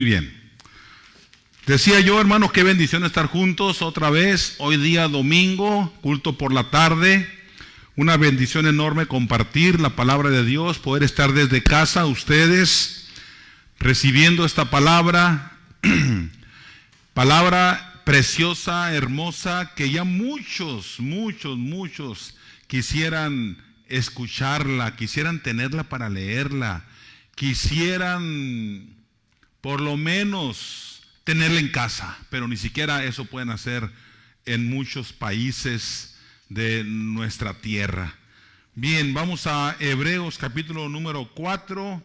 Bien, decía yo, hermanos, qué bendición estar juntos otra vez, hoy día domingo, culto por la tarde, una bendición enorme compartir la palabra de Dios, poder estar desde casa ustedes, recibiendo esta palabra, palabra preciosa, hermosa, que ya muchos quisieran escucharla, quisieran tenerla para leerla, quisieran por lo menos tenerla en casa, pero ni siquiera eso pueden hacer en muchos países de nuestra tierra. Bien, vamos a Hebreos capítulo número 4.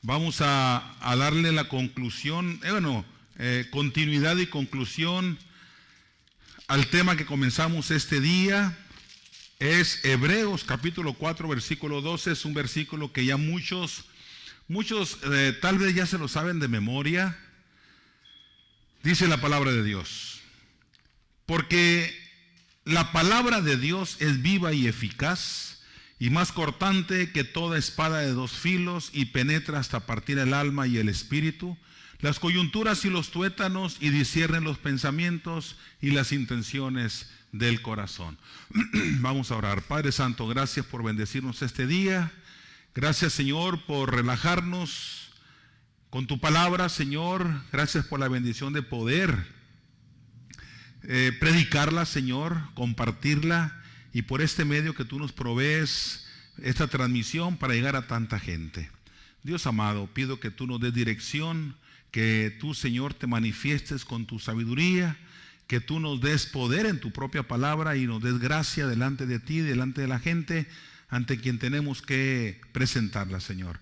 Vamos a darle la conclusión, continuidad y conclusión al tema que comenzamos este día. Es Hebreos capítulo 4, versículo 12. Es un versículo que ya muchos tal vez ya se lo saben de memoria. Dice la palabra de Dios: porque la palabra de Dios es viva y eficaz, y más cortante que toda espada de dos filos, y penetra hasta partir el alma y el espíritu, las coyunturas y los tuétanos, y discierne los pensamientos y las intenciones del corazón. Vamos a orar. Padre Santo, gracias por bendecirnos este día. Gracias, Señor, por relajarnos con tu palabra, Señor. Gracias por la bendición de poder predicarla, Señor, compartirla, y por este medio que tú nos provees, esta transmisión para llegar a tanta gente. Dios amado, pido que tú nos des dirección, que tú, Señor, te manifiestes con tu sabiduría, que tú nos des poder en tu propia palabra y nos des gracia delante de ti, delante de la gente, ante quien tenemos que presentarla, Señor.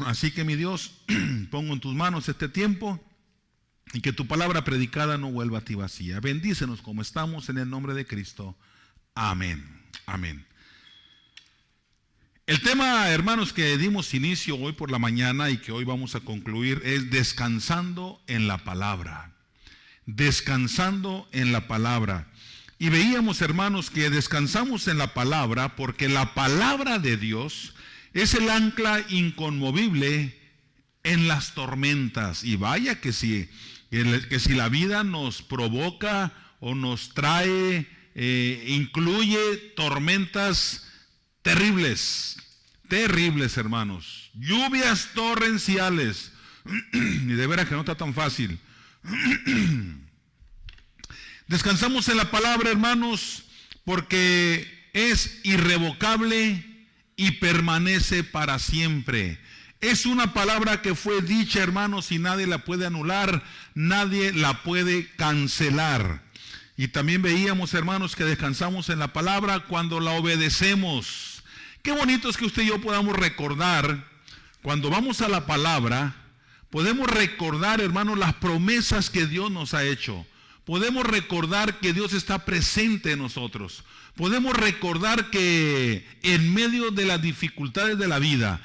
Así que, mi Dios, pongo en tus manos este tiempo y que tu palabra predicada no vuelva a ti vacía. Bendícenos como estamos en el nombre de Cristo. Amén. Amén. El tema, hermanos, que dimos inicio hoy por la mañana y que hoy vamos a concluir es descansando en la palabra. Descansando en la palabra. Y veíamos, hermanos, que descansamos en la palabra porque la palabra de Dios es el ancla inconmovible en las tormentas. Y vaya que si la vida nos provoca o nos trae, incluye tormentas terribles, hermanos. Lluvias torrenciales. Y de veras que no está tan fácil. Descansamos en la palabra, hermanos, porque es irrevocable y permanece para siempre. Es una palabra que fue dicha, hermanos, y nadie la puede anular, nadie la puede cancelar. Y también veíamos, hermanos, que descansamos en la palabra cuando la obedecemos. Qué bonito es que usted y yo podamos recordar, cuando vamos a la palabra, podemos recordar, hermanos, las promesas que Dios nos ha hecho. Podemos recordar que Dios está presente en nosotros. Podemos recordar que en medio de las dificultades de la vida,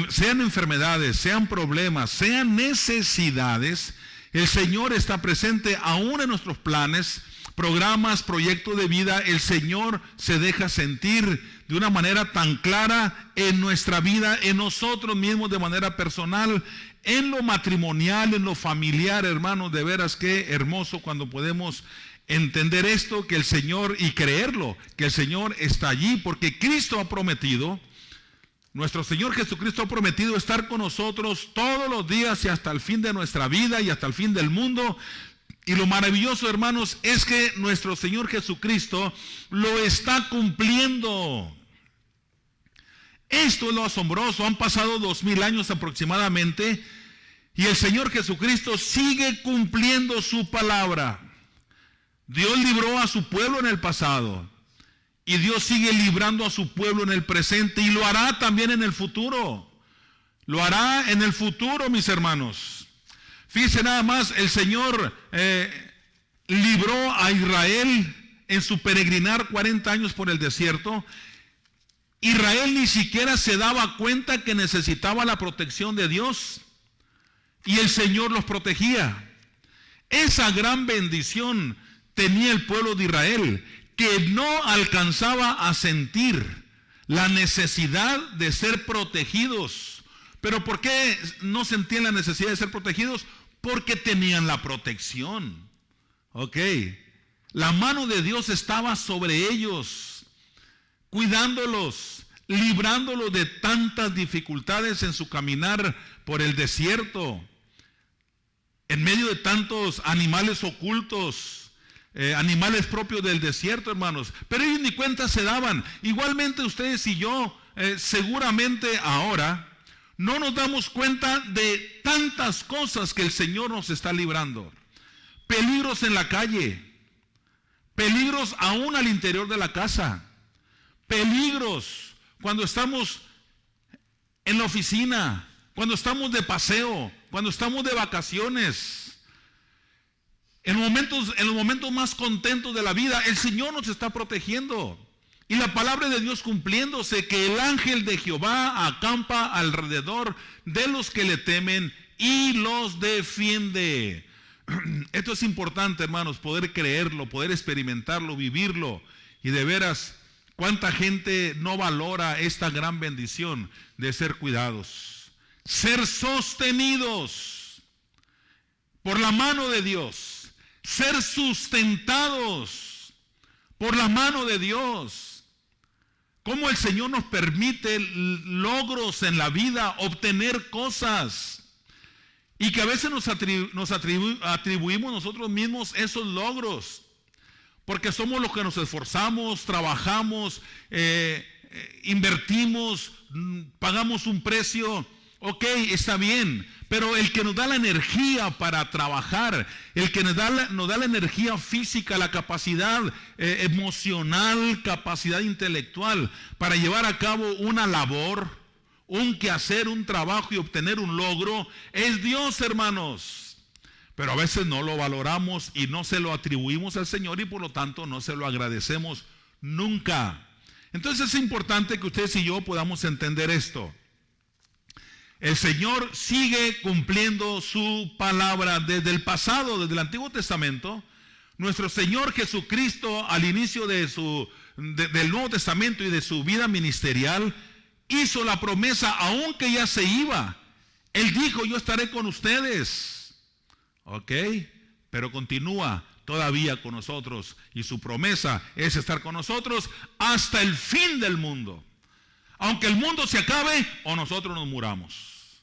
sean enfermedades, sean problemas, sean necesidades, el Señor está presente aún en nuestros planes, programas, proyectos de vida. El Señor se deja sentir de una manera tan clara en nuestra vida, en nosotros mismos de manera personal, en lo matrimonial, en lo familiar, hermanos. De veras qué hermoso cuando podemos entender esto, que el Señor, y creerlo, que el Señor está allí, porque Cristo ha prometido, nuestro Señor Jesucristo ha prometido estar con nosotros todos los días y hasta el fin de nuestra vida y hasta el fin del mundo. Y lo maravilloso, hermanos, es que nuestro Señor Jesucristo lo está cumpliendo. Esto es lo asombroso. Han pasado 2000 años aproximadamente y el Señor Jesucristo sigue cumpliendo su palabra. Dios libró a su pueblo en el pasado y Dios sigue librando a su pueblo en el presente, y lo hará también en el futuro. Lo hará en el futuro, mis hermanos. Fíjense nada más, el Señor libró a Israel en su peregrinar 40 años por el desierto. Israel ni siquiera se daba cuenta que necesitaba la protección de Dios, y el Señor los protegía. Esa gran bendición tenía el pueblo de Israel, que no alcanzaba a sentir la necesidad de ser protegidos ¿Pero por qué no sentían la necesidad de ser protegidos? Porque tenían la protección. Ok. La mano de Dios estaba sobre ellos, cuidándolos, librándolos de tantas dificultades en su caminar por el desierto, en medio de tantos animales ocultos, animales propios del desierto, hermanos. Pero ellos ni cuenta se daban. Igualmente ustedes y yo, seguramente ahora, no nos damos cuenta de tantas cosas que el Señor nos está librando. Peligros en la calle, peligros aún al interior de la casa, peligros cuando estamos en la oficina, cuando estamos de paseo, cuando estamos de vacaciones. En los momentos más contentos de la vida, el Señor nos está protegiendo. Y la palabra de Dios cumpliéndose, que el ángel de Jehová acampa alrededor de los que le temen y los defiende. Esto es importante, hermanos, poder creerlo, poder experimentarlo, vivirlo. Y de veras, cuánta gente no valora esta gran bendición de ser cuidados, ser sostenidos por la mano de Dios, ser sustentados por la mano de Dios. Cómo el Señor nos permite logros en la vida, obtener cosas, y que a veces nos atribuimos nosotros mismos esos logros, porque somos los que nos esforzamos, trabajamos, invertimos, pagamos un precio. Ok, está bien, pero el que nos da la energía para trabajar, el que nos da la energía física, la capacidad emocional, capacidad intelectual para llevar a cabo una labor, un quehacer, un trabajo y obtener un logro, es Dios, hermanos. Pero a veces no lo valoramos y no se lo atribuimos al Señor y por lo tanto no se lo agradecemos nunca. Entonces es importante que ustedes y yo podamos entender esto. El Señor sigue cumpliendo su palabra desde el pasado, desde el Antiguo Testamento. Nuestro Señor Jesucristo, al inicio del Nuevo Testamento y de su vida ministerial, hizo la promesa, aunque ya se iba. Él dijo, yo estaré con ustedes. Ok, pero continúa todavía con nosotros. Y su promesa es estar con nosotros hasta el fin del mundo. Aunque el mundo se acabe o nosotros nos muramos.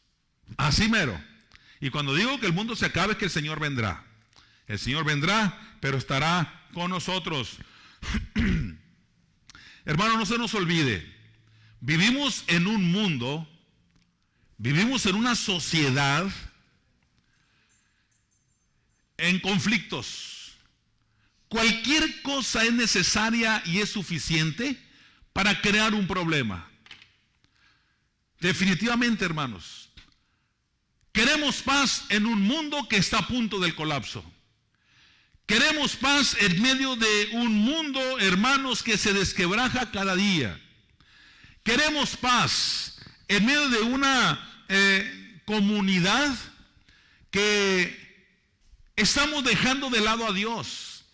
Así mero. Y cuando digo que el mundo se acabe es que el Señor vendrá. El Señor vendrá, pero estará con nosotros. Hermano, no se nos olvide. Vivimos en un mundo, vivimos en una sociedad en conflictos. Cualquier cosa es necesaria y es suficiente para crear un problema. Definitivamente, hermanos. Queremos paz en un mundo que está a punto del colapso. Queremos paz en medio de un mundo, hermanos, que se desquebraja cada día. Queremos paz en medio de una comunidad que estamos dejando de lado a Dios.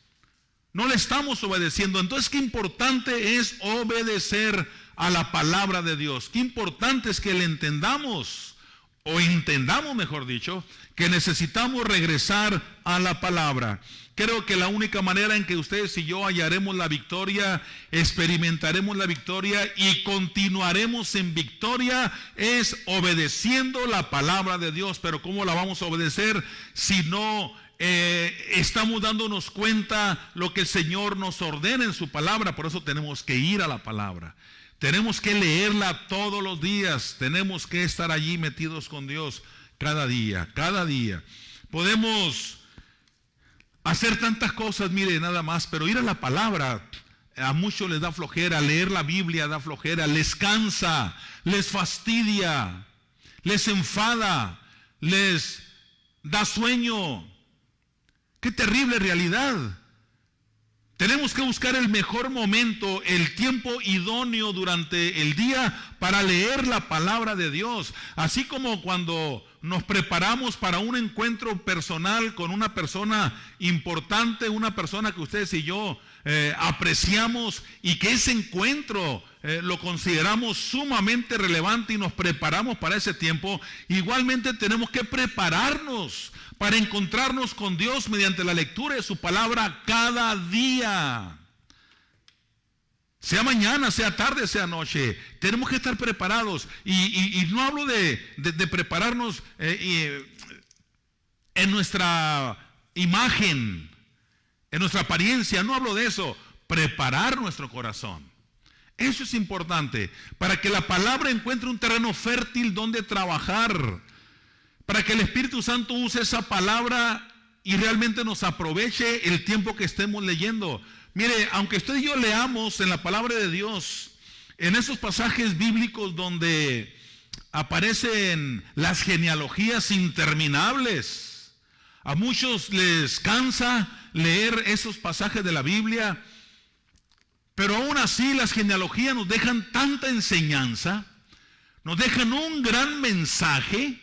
No le estamos obedeciendo. Entonces, qué importante es obedecer a la palabra de Dios. Qué importante es que le entendamos. O entendamos, mejor dicho, que necesitamos regresar a la palabra. Creo que la única manera en que ustedes y yo hallaremos la victoria, experimentaremos la victoria y continuaremos en victoria es obedeciendo la palabra de Dios. Pero ¿cómo la vamos a obedecer si no estamos dándonos cuenta lo que el Señor nos ordena en su palabra? Por eso tenemos que ir a la palabra. Tenemos que leerla todos los días. Tenemos que estar allí metidos con Dios cada día, cada día. Podemos hacer tantas cosas, mire, nada más, pero ir a la palabra, a muchos les da flojera. Leer la Biblia da flojera, les cansa, les fastidia, les enfada, les da sueño. ¡Qué terrible realidad! Tenemos que buscar el mejor momento, el tiempo idóneo durante el día para leer la palabra de Dios. Así como cuando nos preparamos para un encuentro personal con una persona importante, una persona que ustedes y yo apreciamos, y que ese encuentro lo consideramos sumamente relevante y nos preparamos para ese tiempo, igualmente tenemos que prepararnos para encontrarnos con Dios mediante la lectura de su palabra cada día. Sea mañana, sea tarde, sea noche, tenemos que estar preparados. Y no hablo de prepararnos en nuestra imagen, en nuestra apariencia, no hablo de eso. Preparar nuestro corazón. Eso es importante, para que la palabra encuentre un terreno fértil donde trabajar, para que el Espíritu Santo use esa palabra y realmente nos aproveche el tiempo que estemos leyendo. Mire, aunque usted y yo leamos en la palabra de Dios, en esos pasajes bíblicos donde aparecen las genealogías interminables, a muchos les cansa leer esos pasajes de la Biblia, pero aún así las genealogías nos dejan tanta enseñanza, nos dejan un gran mensaje.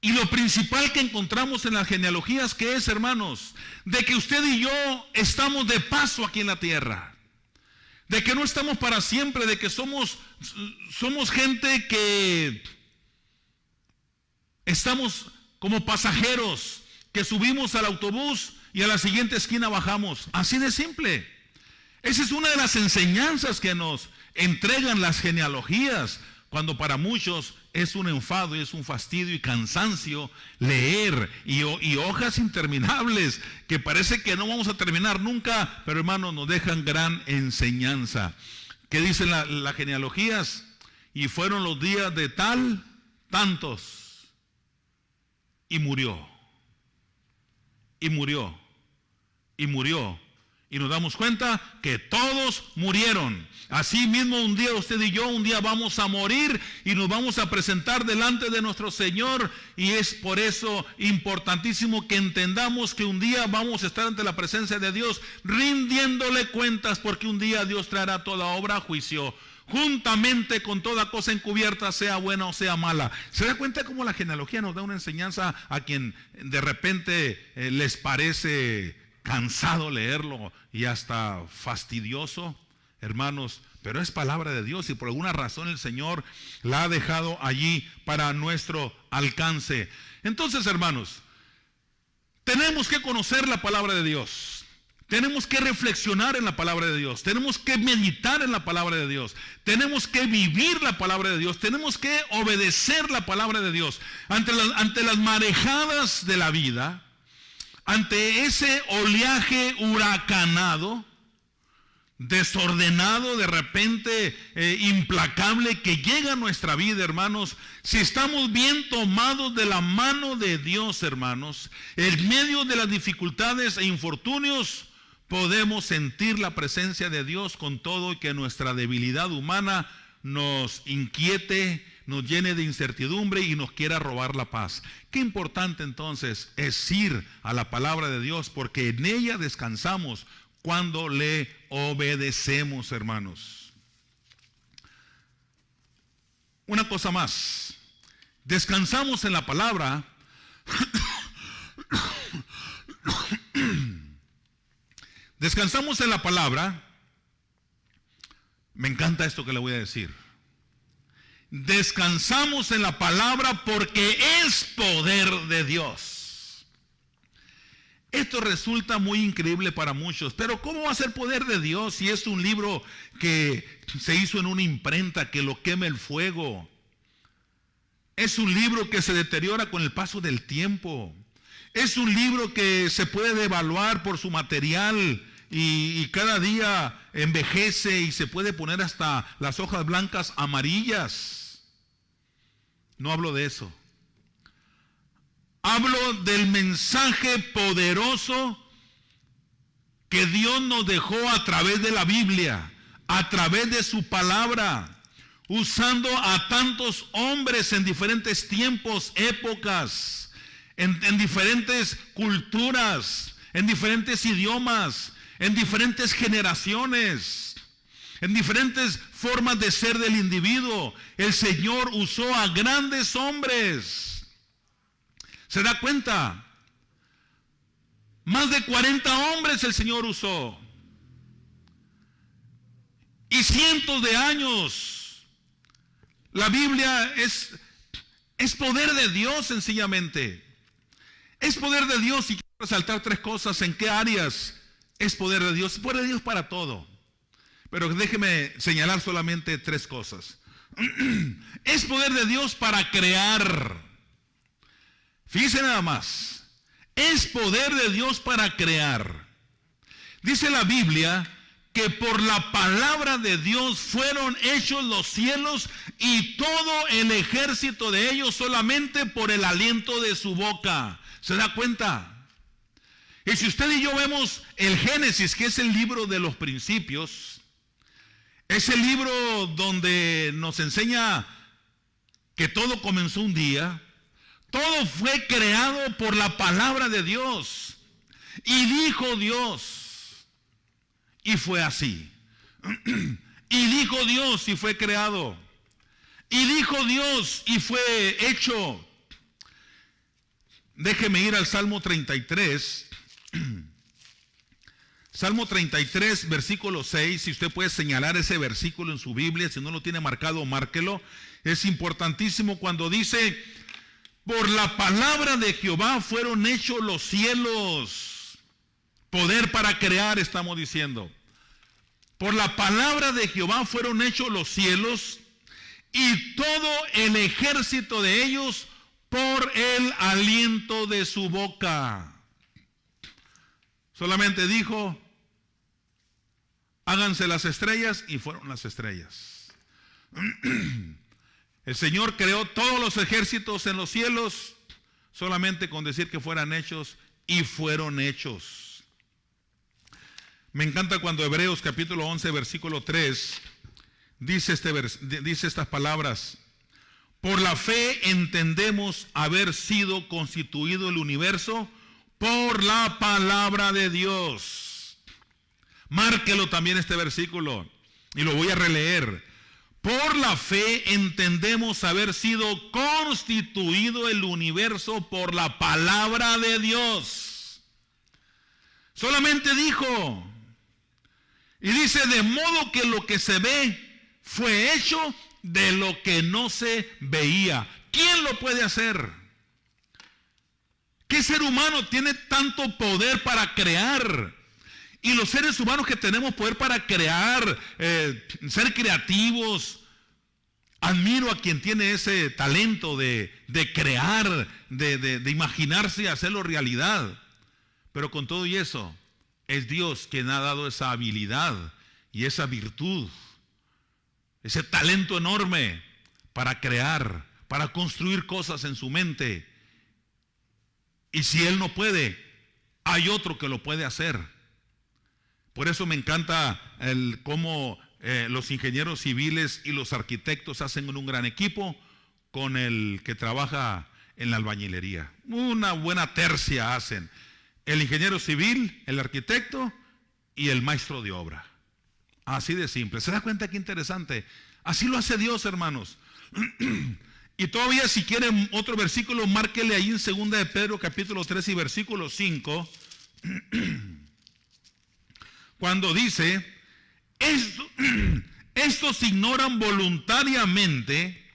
Y lo principal que encontramos en las genealogías, ¿qué es, hermanos? De que usted y yo estamos de paso aquí en la tierra. De que no estamos para siempre, de que somos gente que estamos como pasajeros, que subimos al autobús y a la siguiente esquina bajamos. Así de simple. Esa es una de las enseñanzas que nos entregan las genealogías, cuando para muchos es un enfado y es un fastidio y cansancio leer y hojas interminables que parece que no vamos a terminar nunca, pero hermanos, nos dejan gran enseñanza. ¿Qué dicen las genealogías? Y fueron los días de tantos, y murió, y murió, y murió. Y nos damos cuenta que todos murieron. Así mismo un día usted y yo, un día vamos a morir y nos vamos a presentar delante de nuestro Señor. Y es por eso importantísimo que entendamos que un día vamos a estar ante la presencia de Dios rindiéndole cuentas, porque un día Dios traerá toda obra a juicio, juntamente con toda cosa encubierta, sea buena o sea mala. ¿Se da cuenta cómo la genealogía nos da una enseñanza a quien de repente les parece cansado leerlo y hasta fastidioso? Hermanos, pero es palabra de Dios y por alguna razón el Señor la ha dejado allí para nuestro alcance. Entonces, hermanos, tenemos que conocer la palabra de Dios. Tenemos que reflexionar en la palabra de Dios. Tenemos que meditar en la palabra de Dios. Tenemos que vivir la palabra de Dios. Tenemos que obedecer la palabra de Dios. Ante las marejadas de la vida, ante ese oleaje huracanado, desordenado, de repente implacable que llega a nuestra vida, hermanos, si estamos bien tomados de la mano de Dios, hermanos, en medio de las dificultades e infortunios, podemos sentir la presencia de Dios con todo, y que nuestra debilidad humana nos inquiete, nos llene de incertidumbre y nos quiera robar la paz. Qué importante entonces es ir a la palabra de Dios, porque en ella descansamos cuando le obedecemos, hermanos. Una cosa más, descansamos en la palabra descansamos en la palabra. Me encanta esto que le voy a decir. Descansamos en la palabra porque es poder de Dios. Esto resulta muy increíble para muchos, pero ¿cómo va a ser poder de Dios si es un libro que se hizo en una imprenta, que lo quema el fuego? Es un libro que se deteriora con el paso del tiempo. Es un libro que se puede devaluar por su material y cada día envejece y se puede poner hasta las hojas blancas amarillas. No hablo de eso. Hablo del mensaje poderoso que Dios nos dejó a través de la Biblia, a través de su palabra, usando a tantos hombres en diferentes tiempos, épocas, en diferentes culturas, en diferentes idiomas, en diferentes generaciones, en diferentes formas de ser del individuo. El Señor usó a grandes hombres. ¿Se da cuenta? Más de 40 hombres el Señor usó. y cientos de años. La Biblia es poder de Dios sencillamente. Es poder de Dios, y quiero resaltar tres cosas. ¿En qué áreas es poder de Dios? Poder de Dios para todo. Pero déjeme señalar solamente tres cosas. Es poder de Dios para crear. Fíjense nada más. Es poder de Dios para crear. Dice la Biblia que por la palabra de Dios fueron hechos los cielos y todo el ejército de ellos solamente por el aliento de su boca. ¿Se da cuenta? Y si usted y yo vemos el Génesis, que es el libro de los principios, es el libro donde nos enseña que todo comenzó un día, todo fue creado por la palabra de Dios. Y dijo Dios, y fue así. Y dijo Dios, y fue creado. Y dijo Dios, y fue hecho. Déjeme ir al Salmo 33. Salmo 33, versículo 6. Si usted puede señalar ese versículo en su Biblia, si no lo tiene marcado, márquelo. Es importantísimo cuando dice: por la palabra de Jehová fueron hechos los cielos. Poder para crear, estamos diciendo. Por la palabra de Jehová fueron hechos los cielos y todo el ejército de ellos por el aliento de su boca. Solamente dijo: háganse las estrellas, y fueron las estrellas. El Señor creó todos los ejércitos en los cielos solamente con decir que fueran hechos, y fueron hechos. Me encanta cuando Hebreos capítulo 11 versículo 3 dice estas palabras: por la fe entendemos haber sido constituido el universo por la palabra de Dios. Márquelo también este versículo y lo voy a releer. Por la fe entendemos haber sido constituido el universo por la palabra de Dios. Solamente dijo. Y dice: de modo que lo que se ve fue hecho de lo que no se veía. ¿Quién lo puede hacer? ¿Qué ser humano tiene tanto poder para crear? Y los seres humanos que tenemos poder para crear, ser creativos. Admiro a quien tiene ese talento de crear, de imaginarse y hacerlo realidad. Pero con todo y eso, es Dios quien ha dado esa habilidad y esa virtud, ese talento enorme para crear, para construir cosas en su mente. Y si Él no puede, hay otro que lo puede hacer. Por eso me encanta cómo los ingenieros civiles y los arquitectos hacen un gran equipo con el que trabaja en la albañilería. Una buena tercia hacen. El ingeniero civil, el arquitecto y el maestro de obra. Así de simple. ¿Se da cuenta qué interesante? Así lo hace Dios, hermanos. Y todavía, si quieren otro versículo, márquele ahí en 2 de Pedro capítulo 3 y versículo 5. Cuando dice: estos ignoran voluntariamente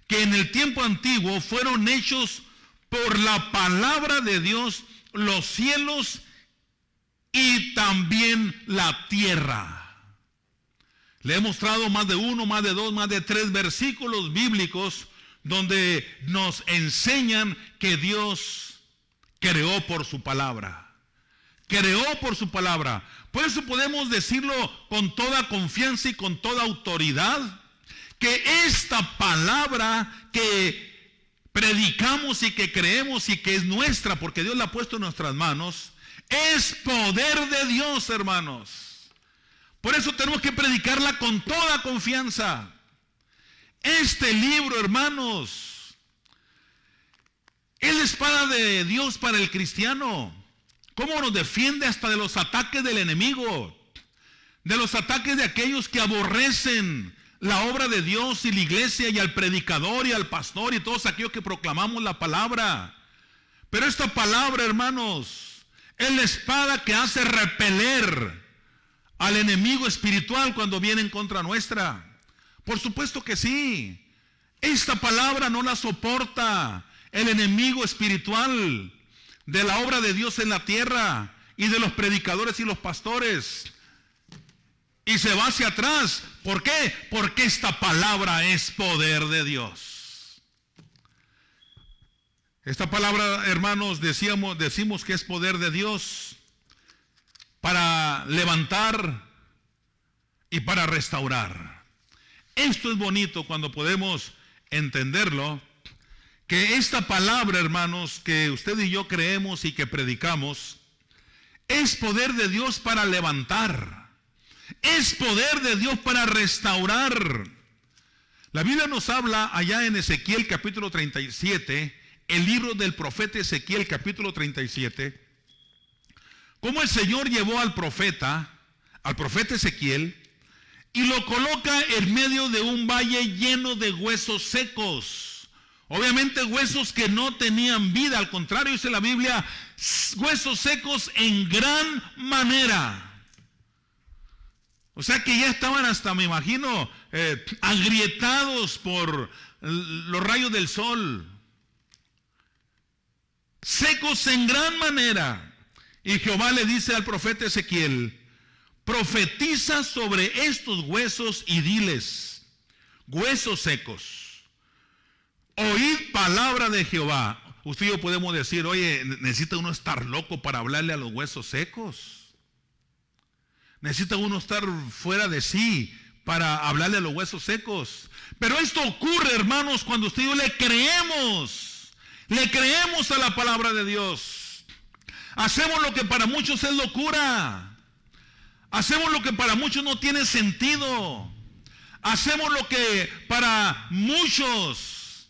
que en el tiempo antiguo fueron hechos por la palabra de Dios los cielos y también la tierra. Le he mostrado más de uno, más de dos, más de tres versículos bíblicos donde nos enseñan que Dios creó por su palabra. Creó por su palabra. Por eso podemos decirlo con toda confianza y con toda autoridad, que esta palabra que predicamos y que creemos y que es nuestra, porque Dios la ha puesto en nuestras manos, es poder de Dios, hermanos. Por eso tenemos que predicarla con toda confianza. Este libro, hermanos, es la espada de Dios para el cristiano. ¿Cómo nos defiende hasta de los ataques del enemigo? De los ataques de aquellos que aborrecen la obra de Dios y la iglesia y al predicador y al pastor y todos aquellos que proclamamos la palabra. Pero esta palabra, hermanos, es la espada que hace repeler al enemigo espiritual cuando viene en contra nuestra? Por supuesto que sí. Esta palabra no la soporta el enemigo espiritual de la obra de Dios en la tierra y de los predicadores y los pastores. Y se va hacia atrás. ¿Por qué? Porque esta palabra es poder de Dios. Esta palabra, hermanos, decimos que es poder de Dios para levantar y para restaurar. Esto es bonito cuando podemos entenderlo, que esta palabra, hermanos, que usted y yo creemos y que predicamos, es poder de Dios para levantar, es poder de Dios para restaurar. La Biblia nos habla allá en Ezequiel capítulo 37, el libro del profeta Ezequiel capítulo 37, cómo el Señor llevó al profeta Ezequiel, y lo coloca en medio de un valle lleno de huesos secos. Obviamente huesos que no tenían vida, al contrario, dice la Biblia, huesos secos en gran manera. O sea que ya estaban hasta, me imagino, agrietados por los rayos del sol. Secos en gran manera. Y Jehová le dice al profeta Ezequiel: profetiza sobre estos huesos y diles: huesos secos, oíd palabra de Jehová. Usted y yo podemos decir: oye, necesita uno estar loco para hablarle a los huesos secos. Necesita uno estar fuera de sí para hablarle a los huesos secos. Pero esto ocurre, hermanos, cuando usted y yo le creemos a la palabra de Dios. Hacemos lo que para muchos es locura. Hacemos lo que para muchos no tiene sentido. Hacemos lo que para muchos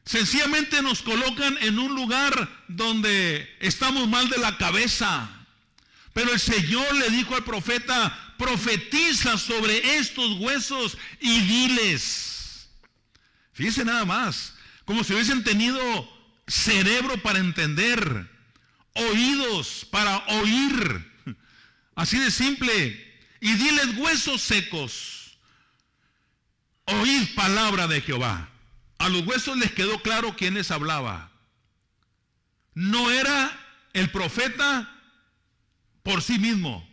sencillamente nos colocan en un lugar donde estamos mal de la cabeza. Pero el Señor le dijo al profeta: profetiza sobre estos huesos y diles. Fíjense nada más, como si hubiesen tenido cerebro para entender, oídos para oír. Así de simple. Y diles: huesos secos, oíd palabra de Jehová. A los huesos les quedó claro quién les hablaba. No era el profeta por sí mismo.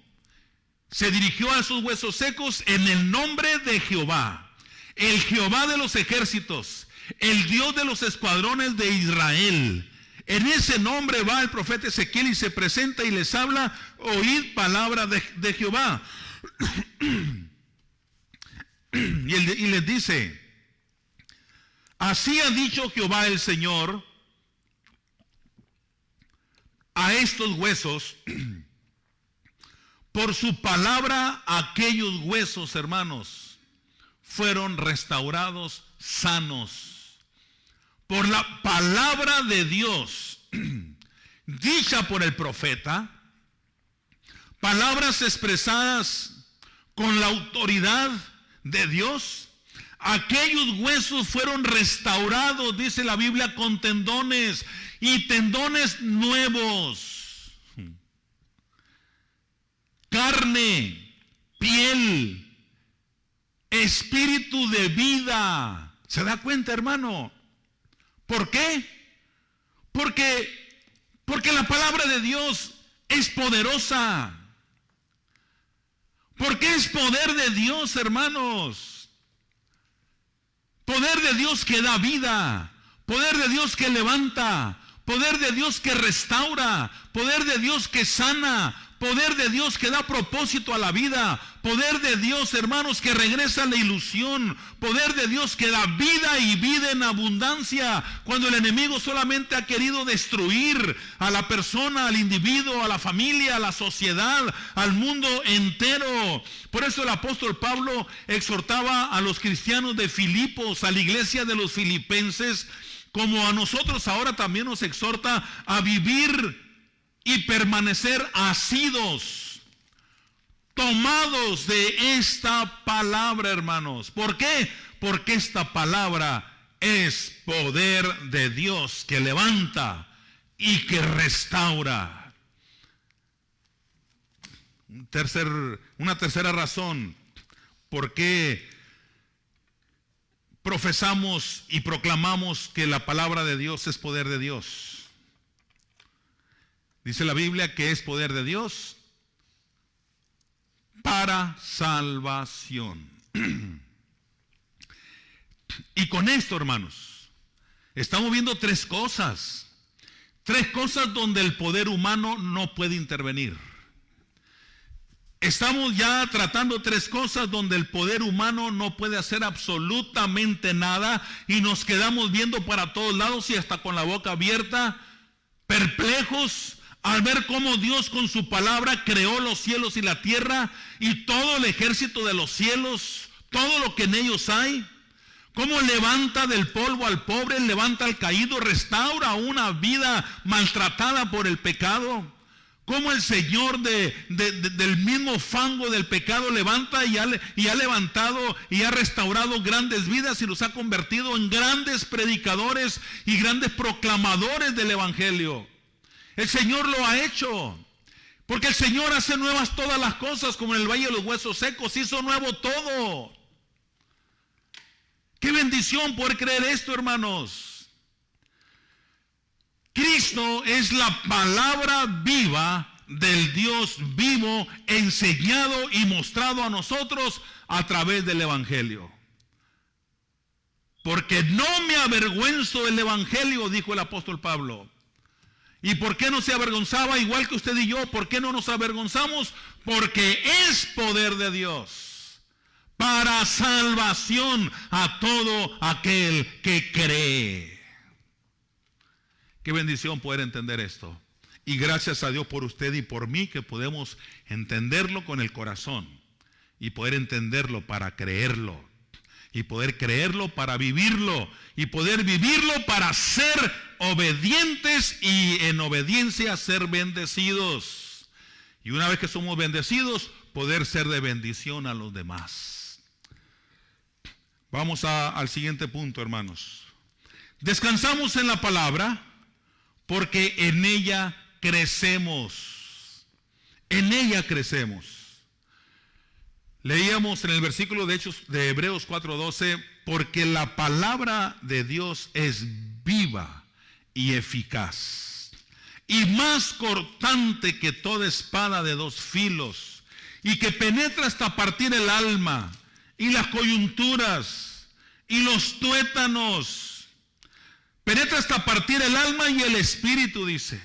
Se dirigió a esos huesos secos en el nombre de Jehová, el Jehová de los ejércitos, el Dios de los escuadrones de Israel. En ese nombre va el profeta Ezequiel y se presenta y les habla: oíd palabra de Jehová. Y les dice: así ha dicho Jehová el Señor a estos huesos. Por su palabra aquellos huesos, hermanos, fueron restaurados sanos. Por la palabra de Dios dicha por el profeta, palabras expresadas con la autoridad de Dios, aquellos huesos fueron restaurados, dice la Biblia, con tendones y tendones nuevos. Carne, piel, espíritu de vida. ¿Se da cuenta, hermano? ¿Por qué? Porque la palabra de Dios es poderosa. Porque es poder de Dios, hermanos. Poder de Dios que da vida. Poder de Dios que levanta. Poder de Dios que restaura. Poder de Dios que sana. Poder de Dios que da propósito a la vida. Poder de Dios, hermanos, que regresa la ilusión. Poder de Dios que da vida y vida en abundancia. Cuando el enemigo solamente ha querido destruir a la persona, al individuo, a la familia, a la sociedad, al mundo entero. Por eso el apóstol Pablo exhortaba a los cristianos de Filipos, a la iglesia de los filipenses, como a nosotros ahora también nos exhorta a vivir y permanecer asidos, tomados de esta palabra, hermanos. ¿Por qué? Porque esta palabra es poder de Dios que levanta y que restaura. Una tercera razón por qué profesamos y proclamamos que la palabra de Dios es poder de Dios. Dice la Biblia que es poder de Dios para salvación. Y con esto, hermanos, estamos viendo tres cosas donde el poder humano no puede intervenir. Estamos ya tratando tres cosas donde el poder humano no puede hacer absolutamente nada y nos quedamos viendo para todos lados y hasta con la boca abierta, perplejos al ver cómo Dios con su palabra creó los cielos y la tierra y todo el ejército de los cielos, todo lo que en ellos hay. Cómo levanta del polvo al pobre, levanta al caído, restaura una vida maltratada por el pecado. Cómo el Señor del mismo fango del pecado levanta y ha levantado y ha restaurado grandes vidas y los ha convertido en grandes predicadores y grandes proclamadores del Evangelio. El Señor lo ha hecho. Porque el Señor hace nuevas todas las cosas, como en el valle de los huesos secos, hizo nuevo todo. Qué bendición poder creer esto, hermanos. Cristo es la palabra viva del Dios vivo, enseñado y mostrado a nosotros a través del Evangelio. Porque no me avergüenzo del Evangelio, dijo el apóstol Pablo. ¿Y por qué no se avergonzaba? Igual que usted y yo, ¿por qué no nos avergonzamos? Porque es poder de Dios para salvación a todo aquel que cree. Qué bendición poder entender esto. Y gracias a Dios por usted y por mí que podemos entenderlo con el corazón y poder entenderlo para creerlo y poder creerlo para vivirlo y poder vivirlo para ser obedientes y en obediencia ser bendecidos. Y una vez que somos bendecidos, poder ser de bendición a los demás. Vamos al siguiente punto, hermanos. Descansamos en la palabra porque en ella crecemos. En ella crecemos. Leíamos en el versículo de Hebreos 4:12, porque la palabra de Dios es viva y eficaz, y más cortante que toda espada de dos filos, y que penetra hasta partir el alma, y las coyunturas, y los tuétanos. Penetra hasta partir el alma y el espíritu, dice.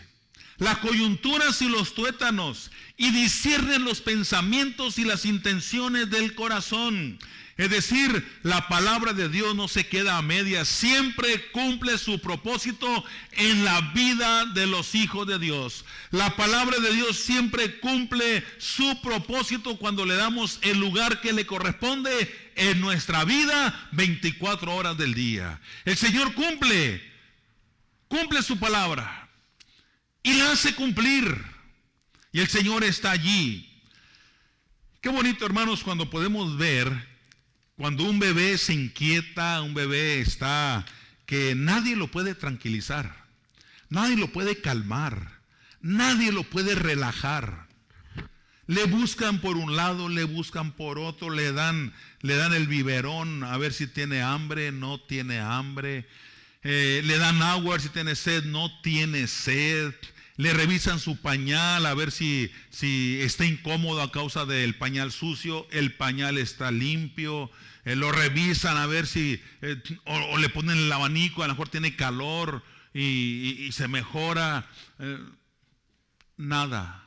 Las coyunturas y los tuétanos, y disciernen los pensamientos y las intenciones del corazón. Es decir, la palabra de Dios no se queda a medias, siempre cumple su propósito en la vida de los hijos de Dios. La palabra de Dios siempre cumple su propósito cuando le damos el lugar que le corresponde en nuestra vida 24 horas del día. El Señor cumple su palabra y la hace cumplir. Y el Señor está allí. Qué bonito, hermanos, cuando podemos ver, cuando un bebé se inquieta, un bebé está, que nadie lo puede tranquilizar, nadie lo puede calmar, nadie lo puede relajar. Le buscan por un lado, le buscan por otro, le dan el biberón a ver si tiene hambre, no tiene hambre. Le dan agua a ver si tiene sed, no tiene sed. Le revisan su pañal a ver si está incómodo a causa del pañal sucio, el pañal está limpio. Lo revisan a ver si, o le ponen el abanico, a lo mejor tiene calor y se mejora. Nada.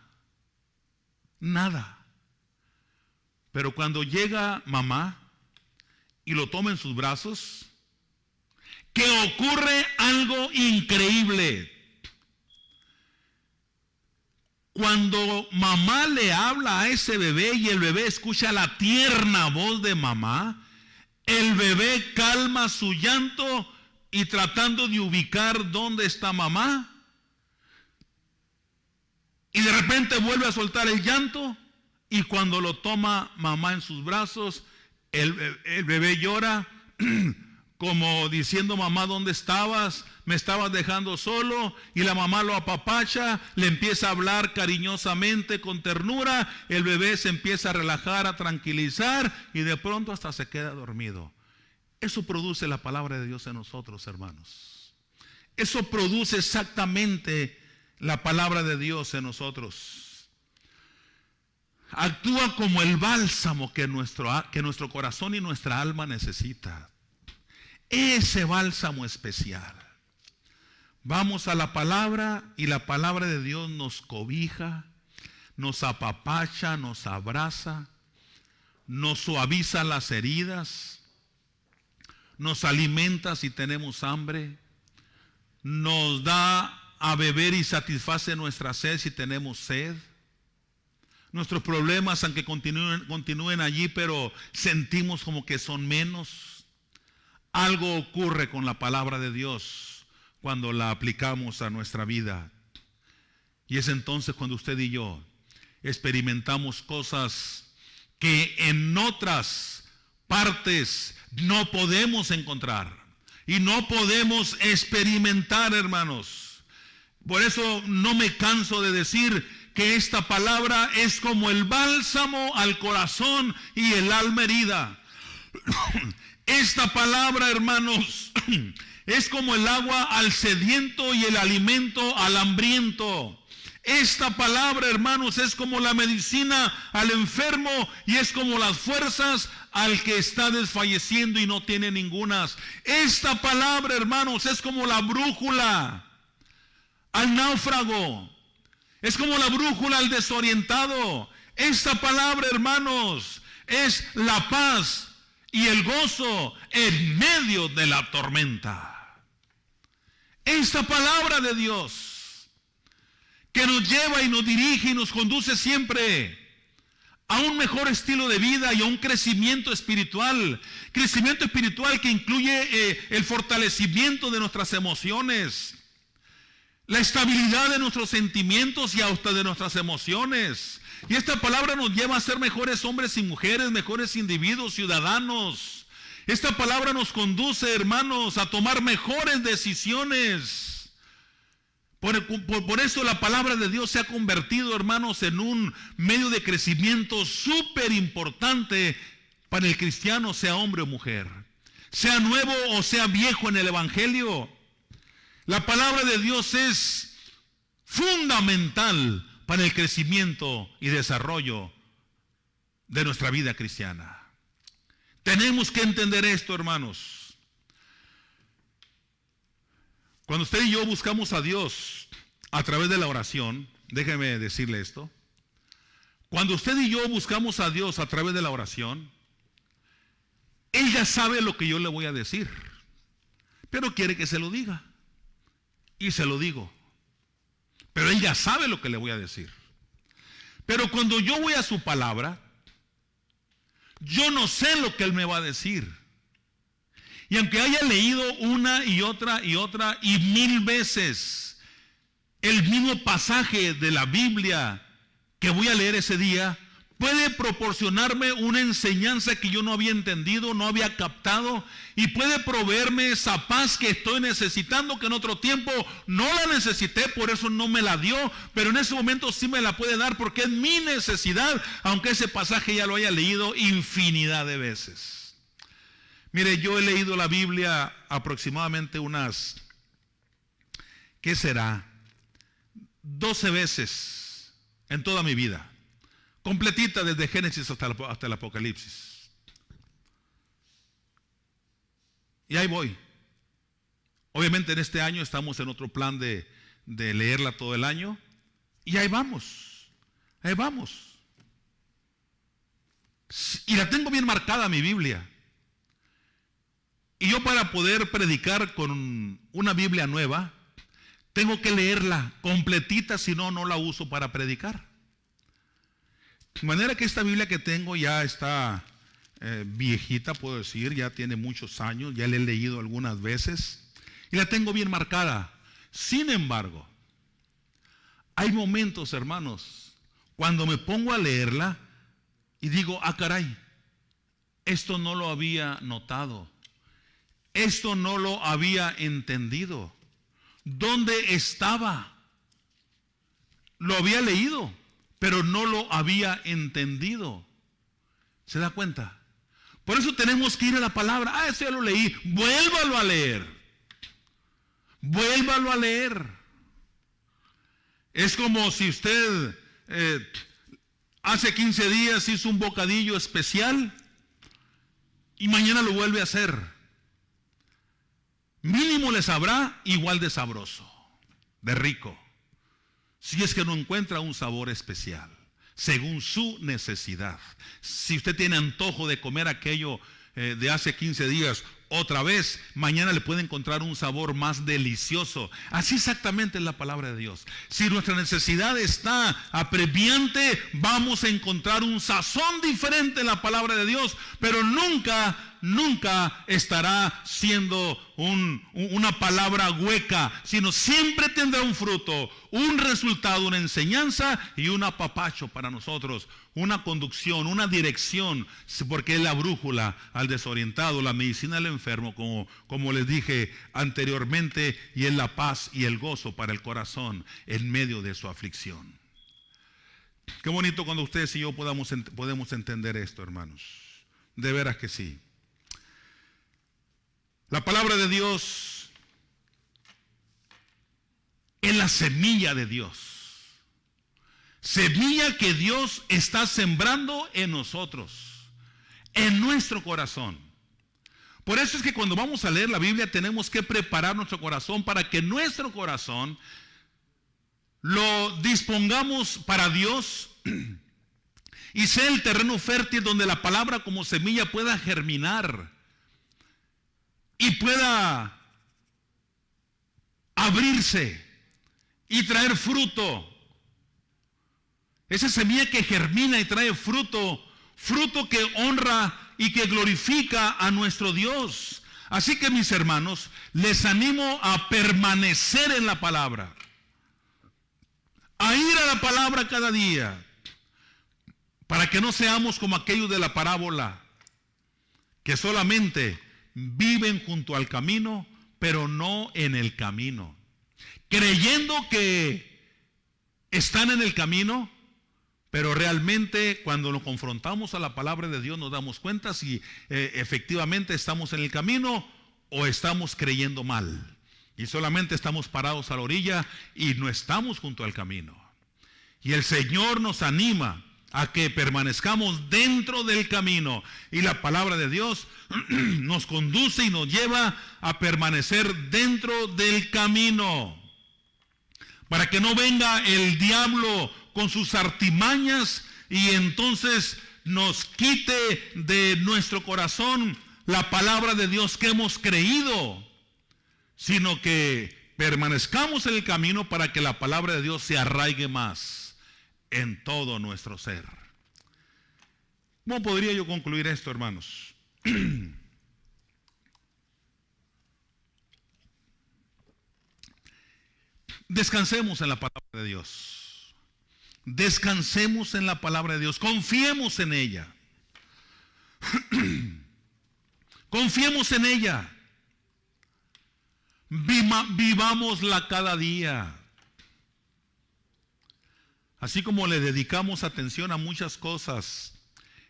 Pero cuando llega mamá y lo toma en sus brazos, que ocurre algo increíble. Cuando mamá le habla a ese bebé y el bebé escucha la tierna voz de mamá, el bebé calma su llanto y tratando de ubicar dónde está mamá, y de repente vuelve a soltar el llanto, y cuando lo toma mamá en sus brazos, el bebé llora como diciendo: mamá, ¿dónde estabas? Me estabas dejando solo. Y la mamá lo apapacha, le empieza a hablar cariñosamente, con ternura. El bebé se empieza a relajar, a tranquilizar, y de pronto hasta se queda dormido. Eso produce la palabra de Dios en nosotros, hermanos. Eso produce exactamente la palabra de Dios en nosotros. Actúa como el bálsamo que nuestro corazón y nuestra alma necesita. Ese bálsamo especial. Vamos a la palabra y la palabra de Dios nos cobija, nos apapacha, nos abraza, nos suaviza las heridas, nos alimenta si tenemos hambre, nos da a beber y satisface nuestra sed si tenemos sed. Nuestros problemas, aunque continúen allí, pero sentimos como que son menos. Algo ocurre con la palabra de Dios cuando la aplicamos a nuestra vida. Y es entonces cuando usted y yo experimentamos cosas que en otras partes no podemos encontrar y no podemos experimentar, hermanos. Por eso no me canso de decir que esta palabra es como el bálsamo al corazón y el alma herida. Esta palabra, hermanos, es como el agua al sediento y el alimento al hambriento. Esta palabra, hermanos, es como la medicina al enfermo y es como las fuerzas al que está desfalleciendo y no tiene ningunas. Esta palabra, hermanos, es como la brújula al náufrago. Es como la brújula al desorientado. Esta palabra, hermanos, es la paz y el gozo en medio de la tormenta. Esta palabra de Dios que nos lleva y nos dirige y nos conduce siempre a un mejor estilo de vida y a un crecimiento espiritual que incluye el fortalecimiento de nuestras emociones, la estabilidad de nuestros sentimientos y hasta de nuestras emociones. Y esta palabra nos lleva a ser mejores hombres y mujeres, mejores individuos, ciudadanos. Esta palabra nos conduce, hermanos, a tomar mejores decisiones. Por eso la palabra de Dios se ha convertido, hermanos, en un medio de crecimiento súper importante para el cristiano, sea hombre o mujer, sea nuevo o sea viejo en el evangelio. La palabra de Dios es fundamental para el crecimiento y desarrollo de nuestra vida cristiana. Tenemos que entender esto, hermanos. Cuando usted y yo buscamos a Dios a través de la oración, déjeme decirle esto. Cuando usted y yo buscamos a Dios a través de la oración, Él ya sabe lo que yo le voy a decir, pero quiere que se lo diga. Y se lo digo. Pero Él ya sabe lo que le voy a decir. Pero cuando yo voy a su palabra, yo no sé lo que Él me va a decir. Y aunque haya leído una y otra y mil veces el mismo pasaje de la Biblia que voy a leer ese día, puede proporcionarme una enseñanza que yo no había entendido, no había captado, y puede proveerme esa paz que estoy necesitando, que en otro tiempo no la necesité, por eso no me la dio, pero en ese momento sí me la puede dar porque es mi necesidad, aunque ese pasaje ya lo haya leído infinidad de veces. Mire, yo he leído la Biblia aproximadamente unas, ¿qué será? 12 veces en toda mi vida. Completita desde Génesis hasta el Apocalipsis. Y ahí voy. Obviamente en este año estamos en otro plan de leerla todo el año. Y ahí vamos. Ahí vamos. Y la tengo bien marcada mi Biblia. Y yo, para poder predicar con una Biblia nueva, tengo que leerla completita, si no, no la uso para predicar. De manera que esta Biblia que tengo ya está viejita, puedo decir, ya tiene muchos años, ya la he leído algunas veces y la tengo bien marcada. Sin embargo, hay momentos, hermanos, cuando me pongo a leerla y digo: ah, caray, esto no lo había notado, esto no lo había entendido. ¿Dónde estaba? Lo había leído, pero no lo había entendido. ¿Se da cuenta? Por eso tenemos que ir a la palabra. Eso ya lo leí. Vuélvalo a leer. Vuélvalo a leer. Es como si usted hace 15 días hizo un bocadillo especial y mañana lo vuelve a hacer. Mínimo le sabrá igual de sabroso, de rico, si es que no encuentra un sabor especial, según su necesidad. Si usted tiene antojo de comer aquello de hace 15 días, otra vez, mañana le puede encontrar un sabor más delicioso. Así exactamente es la palabra de Dios. Si nuestra necesidad está apremiante, vamos a encontrar un sazón diferente en la palabra de Dios, pero nunca estará siendo una palabra hueca, sino siempre tendrá un fruto, un resultado, una enseñanza y un apapacho para nosotros, una conducción, una dirección, porque es la brújula al desorientado, la medicina al enfermo, como les dije anteriormente, y es la paz y el gozo para el corazón en medio de su aflicción. Qué bonito cuando ustedes y yo podemos entender esto, hermanos. De veras que sí. La palabra de Dios es la semilla de Dios. Semilla que Dios está sembrando en nosotros, en nuestro corazón. Por eso es que cuando vamos a leer la Biblia tenemos que preparar nuestro corazón para que nuestro corazón lo dispongamos para Dios y sea el terreno fértil donde la palabra como semilla pueda germinar y pueda abrirse y traer fruto. Esa semilla que germina y trae fruto, fruto que honra y que glorifica a nuestro Dios. Así que, mis hermanos, les animo a permanecer en la palabra, a ir a la palabra cada día, para que no seamos como aquellos de la parábola, que solamente viven junto al camino, pero no en el camino, creyendo que están en el camino, pero realmente cuando nos confrontamos a la palabra de Dios nos damos cuenta si efectivamente estamos en el camino o estamos creyendo mal y solamente estamos parados a la orilla y no estamos junto al camino. Y el Señor nos anima a que permanezcamos dentro del camino, y la palabra de Dios nos conduce y nos lleva a permanecer dentro del camino, para que no venga el diablo con sus artimañas y entonces nos quite de nuestro corazón la palabra de Dios que hemos creído, sino que permanezcamos en el camino para que la palabra de Dios se arraigue más en todo nuestro ser. ¿Cómo podría yo concluir esto, hermanos? Descansemos en la palabra de Dios. Descansemos en la palabra de Dios. Confiemos en ella. Confiemos en ella. Vivámosla cada día. Así como le dedicamos atención a muchas cosas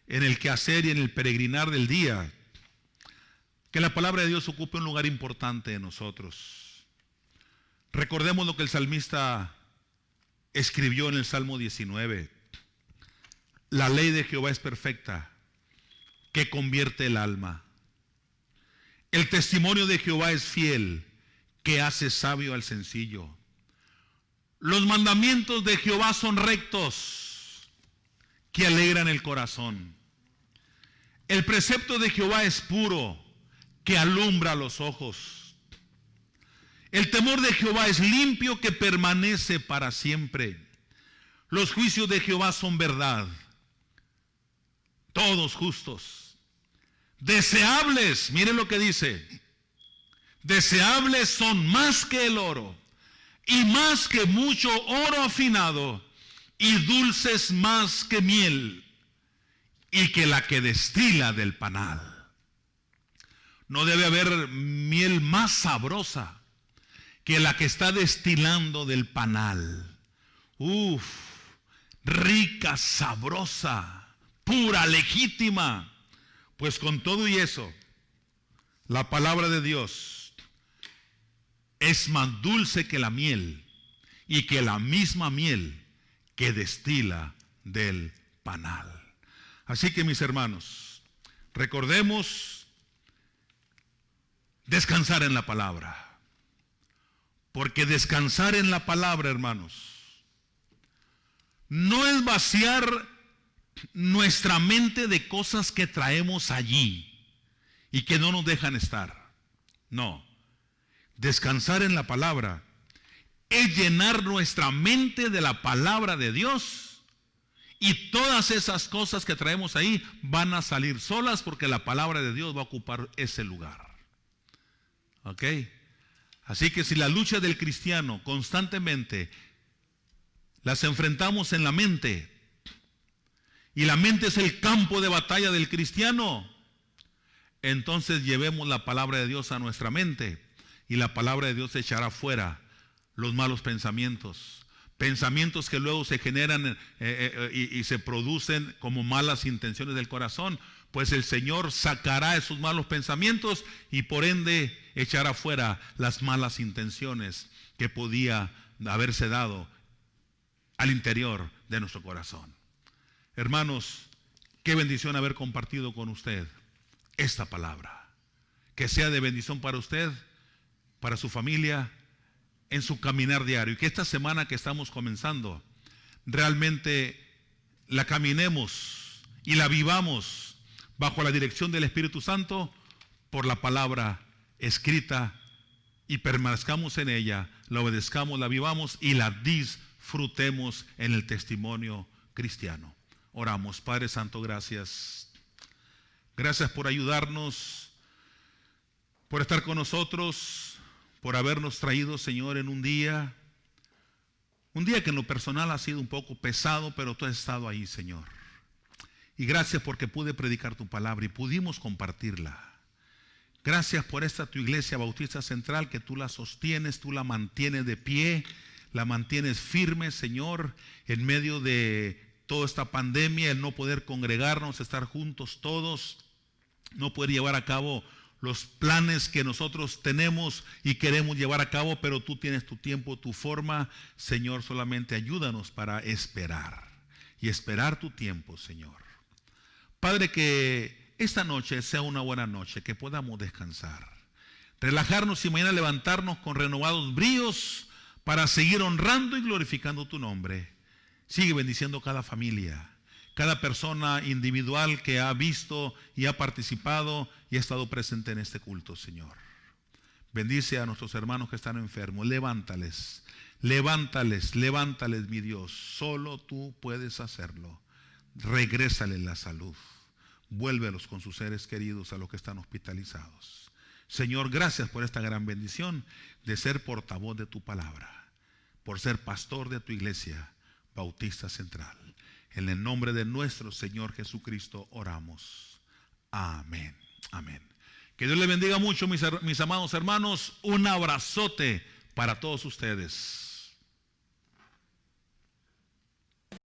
en el quehacer y en el peregrinar del día, que la palabra de Dios ocupe un lugar importante en nosotros. Recordemos lo que el salmista escribió en el Salmo 19. La ley de Jehová es perfecta, que convierte el alma. El testimonio de Jehová es fiel, que hace sabio al sencillo. Los mandamientos de Jehová son rectos, que alegran el corazón. El precepto de Jehová es puro, que alumbra los ojos. El temor de Jehová es limpio, que permanece para siempre. Los juicios de Jehová son verdad, todos justos. Deseables, miren lo que dice, deseables son más que el oro, y más que mucho oro afinado, y dulces más que miel, y que la que destila del panal. No debe haber miel más sabrosa que la que está destilando del panal. Uf, rica, sabrosa, pura, legítima. Pues con todo y eso, la palabra de Dios es más dulce que la miel y que la misma miel que destila del panal. Así que, mis hermanos, recordemos descansar en la palabra. Porque descansar en la palabra, hermanos, no es vaciar nuestra mente de cosas que traemos allí y que no nos dejan estar. No. Descansar en la palabra es llenar nuestra mente de la palabra de Dios, y todas esas cosas que traemos ahí van a salir solas porque la palabra de Dios va a ocupar ese lugar. ¿Ok? Así que si la lucha del cristiano constantemente las enfrentamos en la mente, y la mente es el campo de batalla del cristiano, entonces llevemos la palabra de Dios a nuestra mente, y la palabra de Dios echará fuera los malos pensamientos. Pensamientos que luego se generan y se producen como malas intenciones del corazón. Pues el Señor sacará esos malos pensamientos y por ende echará fuera las malas intenciones que podía haberse dado al interior de nuestro corazón. Hermanos, qué bendición haber compartido con usted esta palabra. Que sea de bendición para usted, para su familia, en su caminar diario. Y que esta semana que estamos comenzando, realmente la caminemos y la vivamos bajo la dirección del Espíritu Santo por la palabra escrita, y permanezcamos en ella, la obedezcamos, la vivamos y la disfrutemos en el testimonio cristiano. Oramos. Padre Santo, gracias. Gracias por ayudarnos, por estar con nosotros, por habernos traído, Señor, en un día que en lo personal ha sido un poco pesado, pero tú has estado ahí, Señor. Y gracias porque pude predicar tu palabra y pudimos compartirla. Gracias por esta tu iglesia bautista central, que tú la sostienes, tú la mantienes de pie, la mantienes firme, Señor, en medio de toda esta pandemia, el no poder congregarnos, estar juntos todos, no poder llevar a cabo los planes que nosotros tenemos y queremos llevar a cabo, pero tú tienes tu tiempo, tu forma. Señor, solamente ayúdanos para esperar y esperar tu tiempo, Señor. Padre, que esta noche sea una buena noche, que podamos descansar, relajarnos y mañana levantarnos con renovados bríos para seguir honrando y glorificando tu nombre. Sigue bendiciendo cada familia, cada persona individual que ha visto y ha participado y ha estado presente en este culto, Señor. Bendice a nuestros hermanos que están enfermos. Levántales, levántales, levántales, mi Dios. Solo tú puedes hacerlo. Regrésales la salud. Vuélvelos con sus seres queridos a los que están hospitalizados. Señor, gracias por esta gran bendición de ser portavoz de tu palabra, por ser pastor de tu iglesia bautista central. En el nombre de nuestro Señor Jesucristo oramos. Amén. Amén. Que Dios les bendiga mucho, mis amados hermanos. Un abrazote para todos ustedes.